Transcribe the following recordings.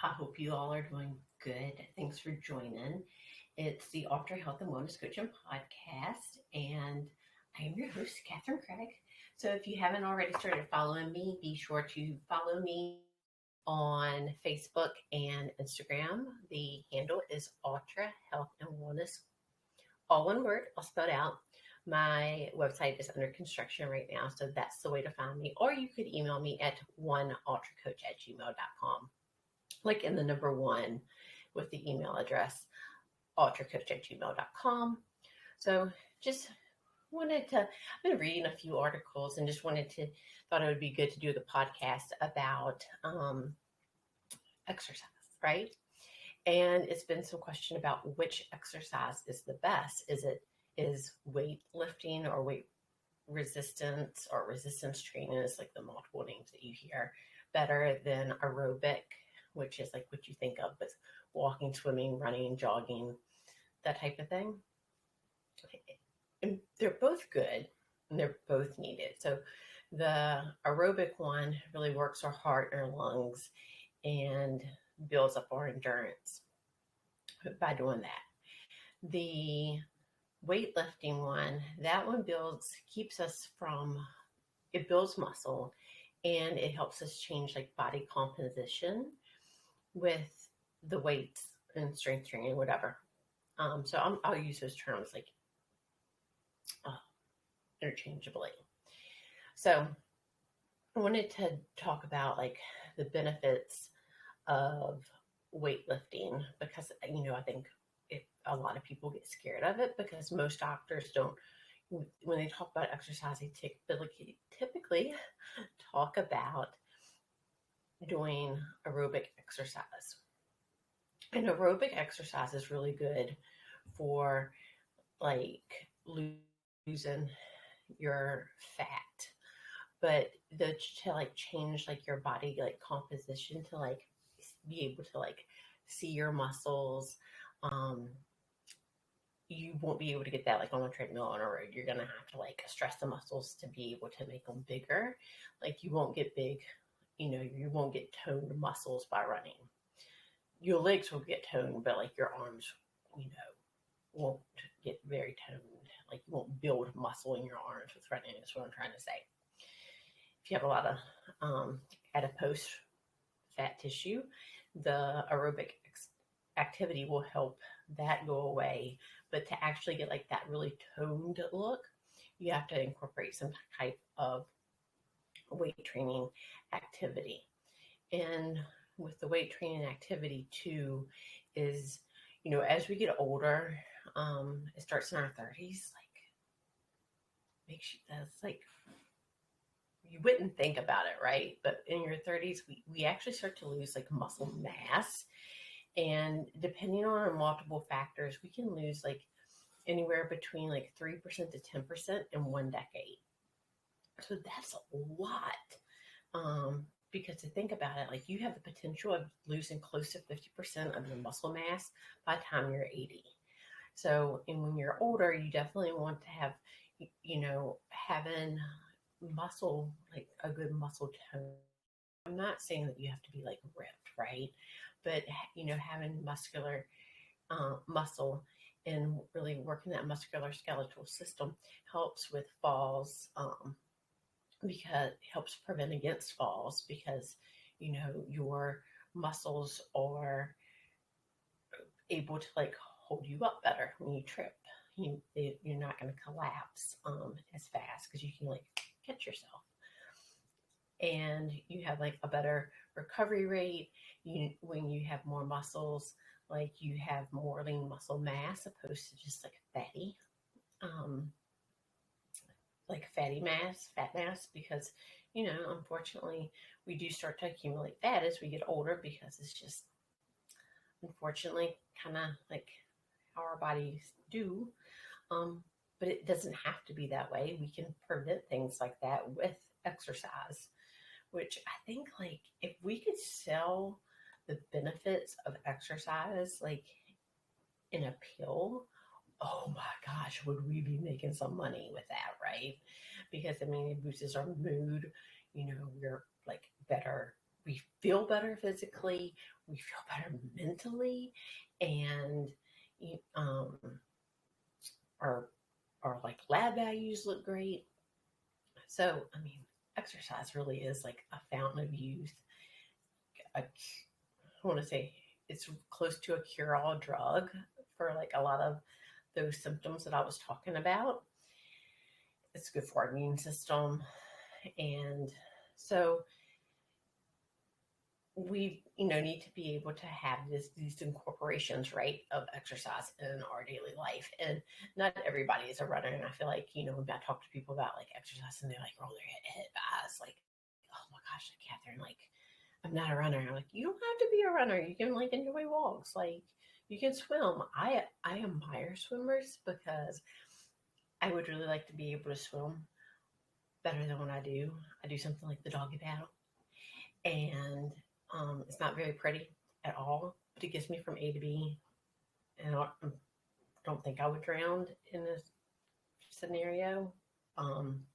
I hope you all are doing good. Thanks for joining. It's the Ultra Health and Wellness Coaching Podcast, and I am your host, Katherine Craig. So if you haven't already started following me, be sure to follow me on Facebook and Instagram. The handle is Ultra Health and Wellness, all one word, all spelled out. My website is under construction right now, so that's the way to find me. Or you could email me at oneultracoach@gmail.com, like in the number one with the email address, ultracoach@gmail.com. So just I've been reading a few articles and just thought it would be good to do the podcast about exercise, right? And it's been some question about which exercise is the best. Is weightlifting or weight resistance or resistance training, is like the multiple names that you hear, better than aerobic, which is like what you think of with walking, swimming, running, jogging, that type of thing. And they're both good and they're both needed. So the aerobic one really works our heart and our lungs and builds up our endurance by doing that. The weightlifting one, that one it builds muscle and it helps us change like body composition with the weights and strength training, whatever. So I'll use those terms like interchangeably. So I wanted to talk about like the benefits of weightlifting because, I think a lot of people get scared of it because most doctors don't, when they talk about exercise, they typically talk about doing aerobic exercise. And aerobic exercise is really good for like losing your fat, but to like change like your body like composition to like be able to like see your muscles. You won't be able to get that like on a treadmill on a road. You're gonna have to like stress the muscles to be able to make them bigger. Like you won't get big, you won't get toned muscles by running. Your legs will get toned, but like your arms, won't get very toned. Like you won't build muscle in your arms with running, is what I'm trying to say. If you have a lot of adipose fat tissue, the aerobic activity will help that go away. But to actually get like that really toned look, you have to incorporate some type of weight training activity. And with the weight training activity too is, as we get older, it starts in our 30s, that's like, you wouldn't think about it, right? But in your 30s, we actually start to lose like muscle mass. And depending on multiple factors, we can lose like anywhere between like 3% to 10% in 1 decade. So that's a lot. Because to think about it, like you have the potential of losing close to 50% of your muscle mass by the time you're 80. So, and when you're older, you definitely want to have, having muscle, like a good muscle tone. I'm not saying that you have to be like ripped, right? But, having muscular muscle and really working that muscular skeletal system helps with falls, because it helps prevent against falls because, your muscles are able to like hold you up better when you trip. You're not going to collapse as fast because you can like catch yourself. And you have like a better recovery rate. When you have more muscles, like you have more lean muscle mass opposed to just like fat mass, because unfortunately we do start to accumulate fat as we get older because it's just unfortunately kind of like how our bodies do. But it doesn't have to be that way. We can prevent things like that with exercise, which I think like if we could sell the benefits of exercise like in a pill, oh my gosh, would we be making some money with that, right? Because it boosts our mood, we're like better, we feel better physically, we feel better mentally, and um, our like lab values look great. So I mean, exercise really is like a fountain of youth. I want to say it's close to a cure-all drug for like a lot of those symptoms that I was talking about. It's good for our immune system, and so we need to be able to have these incorporations, right, of exercise in our daily life. And not everybody is a runner, and I feel like when I talk to people about like exercise and they like roll their head eyes like, oh my gosh, like, Catherine, like, I'm not a runner. I'm like, you don't have to be a runner, you can like enjoy walks, like you can swim. I admire swimmers because I would really like to be able to swim better than what I do something like the doggy paddle, and it's not very pretty at all, but it gets me from A to B. And I don't think I would drown in this scenario. Um,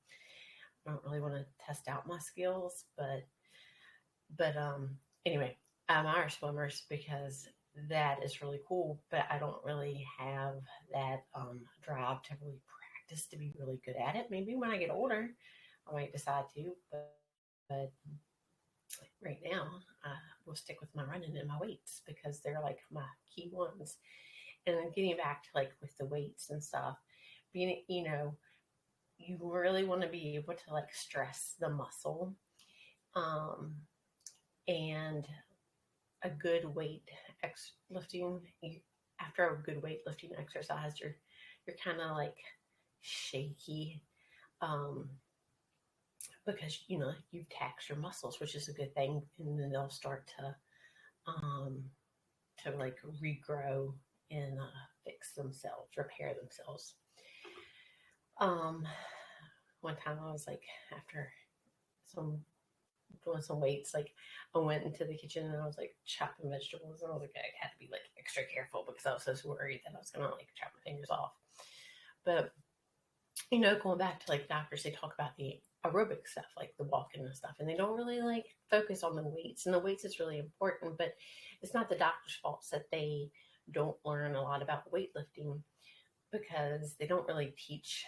I don't really want to test out my skills, but anyway, I admire swimmers because that is really cool. But I don't really have that drive to really practice to be really good at it. Maybe when I get older, I might decide to, but right now, we'll stick with my running and my weights because they're like my key ones. And then getting back to like with the weights and stuff, being, you really want to be able to like stress the muscle. And a good weight lifting, after a good weightlifting exercise, you're kind of like shaky. Because you tax your muscles, which is a good thing, and then they'll start to like regrow and fix themselves, repair themselves. One time I was like, after some doing some weights, like I went into the kitchen and I was like chopping vegetables, and I was like, I had to be like extra careful because I was so worried that I was gonna like chop my fingers off. But going back to like doctors, they talk about the aerobic stuff, like the walking and stuff, and they don't really like focus on the weights. And the weights is really important, but it's not the doctor's fault that they don't learn a lot about weightlifting because they don't really teach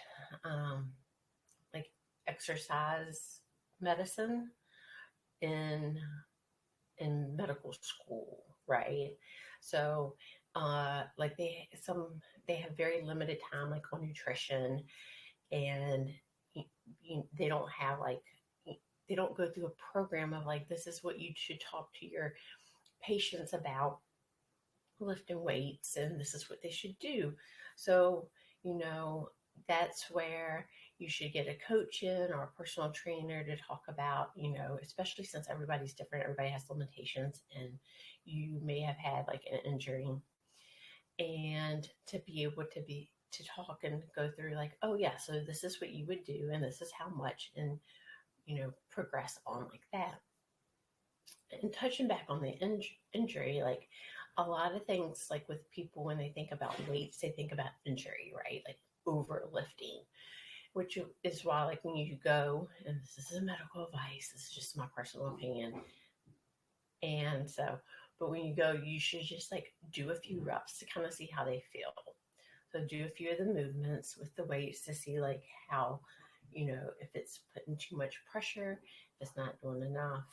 like exercise medicine in medical school, right? So like they have very limited time like on nutrition, and they don't have like they don't go through a program of like, this is what you should talk to your patients about lifting weights, and this is what they should do. So that's where you should get a coach in or a personal trainer to talk about, especially since everybody's different, everybody has limitations, and you may have had like an injury, and to be able to talk and go through like, oh yeah, so this is what you would do, and this is how much, and progress on like that. And touching back on the injury, like a lot of things, like with people, when they think about weights, they think about injury, right? Like overlifting, which is why, like, when you go, and this is medical advice, this is just my personal opinion. And so, but when you go, you should just like do a few reps to kind of see how they feel. So do a few of the movements with the weights to see like how, if it's putting too much pressure, if it's not doing enough.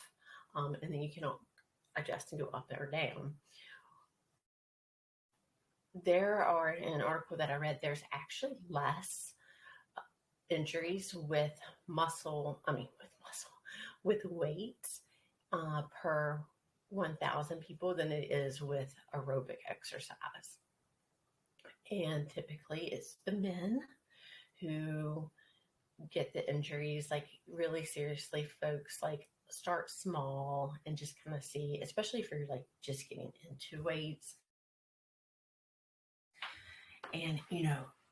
And then you can adjust and go up or down. There are, in an article that I read, there's actually less injuries with weights per 1,000 people than it is with aerobic exercise. And typically it's the men who get the injuries. Like, really seriously, folks, like, start small and just kind of see, especially if you're like just getting into weights. And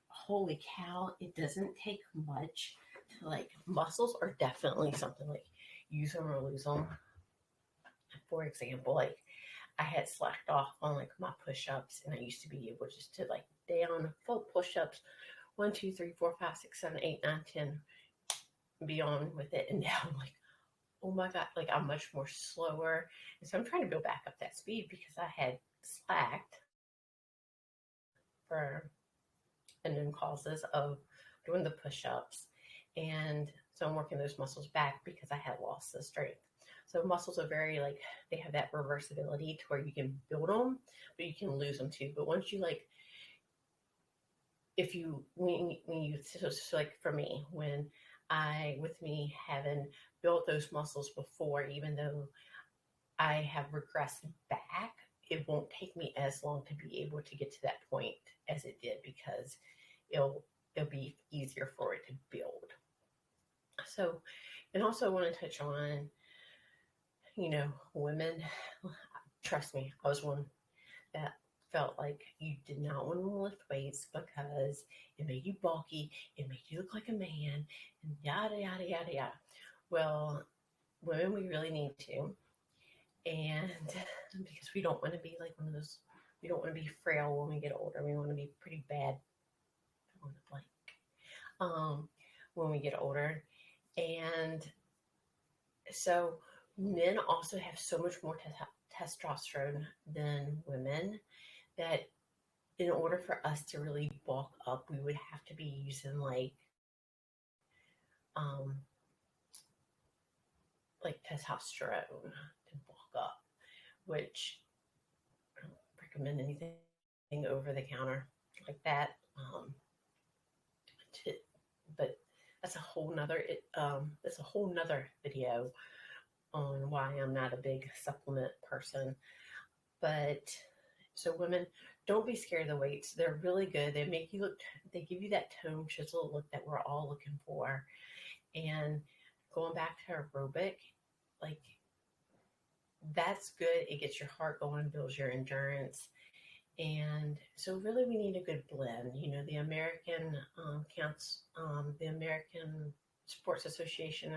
holy cow, it doesn't take much to, like, muscles are definitely something, like, use them or lose them. For example, like, I had slacked off on like my push-ups, and I used to be able just to like down full push-ups, 1, 2, 3, 4, 5, 6, 7, 8, 9, 10, be on with it, and now I'm like, oh my God, like I'm much more slower. And so I'm trying to build back up that speed because I had slacked for unknown causes of doing the push-ups. And so I'm working those muscles back because I had lost the strength. So muscles are very like, they have that reversibility to where you can build them, but you can lose them too. But once you like, if you, when you, so like for me, when with me having built those muscles before, even though I have regressed back, it won't take me as long to be able to get to that point as it did because it'll be easier for it to build. So, and also I want to touch on, women. Trust me, I was one that felt like you did not want to lift weights because it made you bulky, it made you look like a man, and yada yada yada yada. Well, women, we really need to, and because we don't want to be like one of those, we don't want to be frail when we get older. We want to be pretty bad. I want to blank. When we get older, and so men also have so much more testosterone than women that in order for us to really bulk up, we would have to be using um, like testosterone to bulk up, which I don't recommend anything over the counter like that. To, but that's a whole nother video on why I'm not a big supplement person. But so women, don't be scared of the weights. They're really good. They make you look, they give you that tone chisel look that we're all looking for. And going back to aerobic, like that's good. It gets your heart going, builds your endurance. And so really we need a good blend. The American the American Sports Association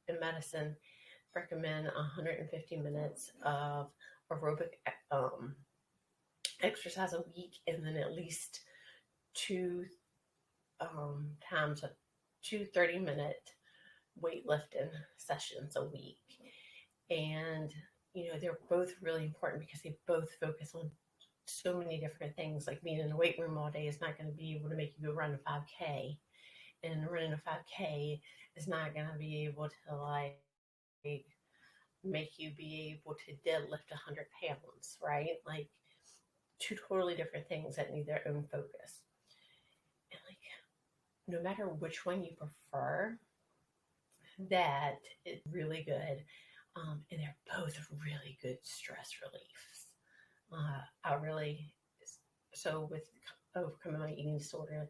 in medicine recommend 150 minutes of aerobic exercise a week, and then at least two times two 30-minute weightlifting sessions a week. And they're both really important because they both focus on so many different things. Like being in the weight room all day is not going to be able to make you go run a 5K, and running a 5K is not going to be able to like make you be able to deadlift 100 pounds, right? Like two totally different things that need their own focus. And like, no matter which one you prefer, that is really good. And they're both really good stress reliefs. So with overcoming my eating disorder,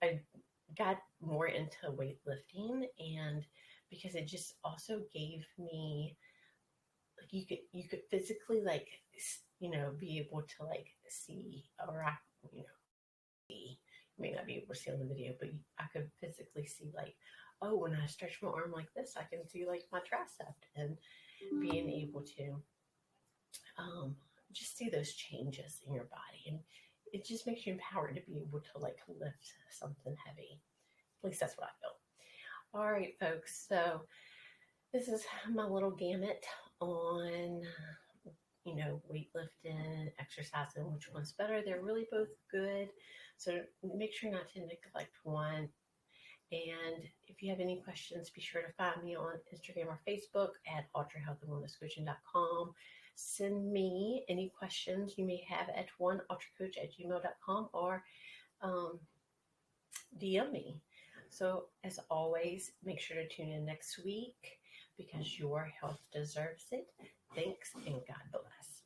I got more into weightlifting, and because it just also gave me like you could physically like be able to like see, or see, you may not be able to see on the video, but I could physically see like, oh, when I stretch my arm like this, I can see like my tricep, and being able to just see those changes in your body, and it just makes you empowered to be able to like lift something heavy. At least that's what I feel. All right, folks. So this is my little gamut on weightlifting, exercising, which one's better. They're really both good. So make sure not to neglect one. And if you have any questions, be sure to find me on Instagram or Facebook at ultrahealthandwellnesscoaching.com. Send me any questions you may have at oneultracoach@gmail.com, or DM me. So as always, make sure to tune in next week because your health deserves it. Thanks, and God bless.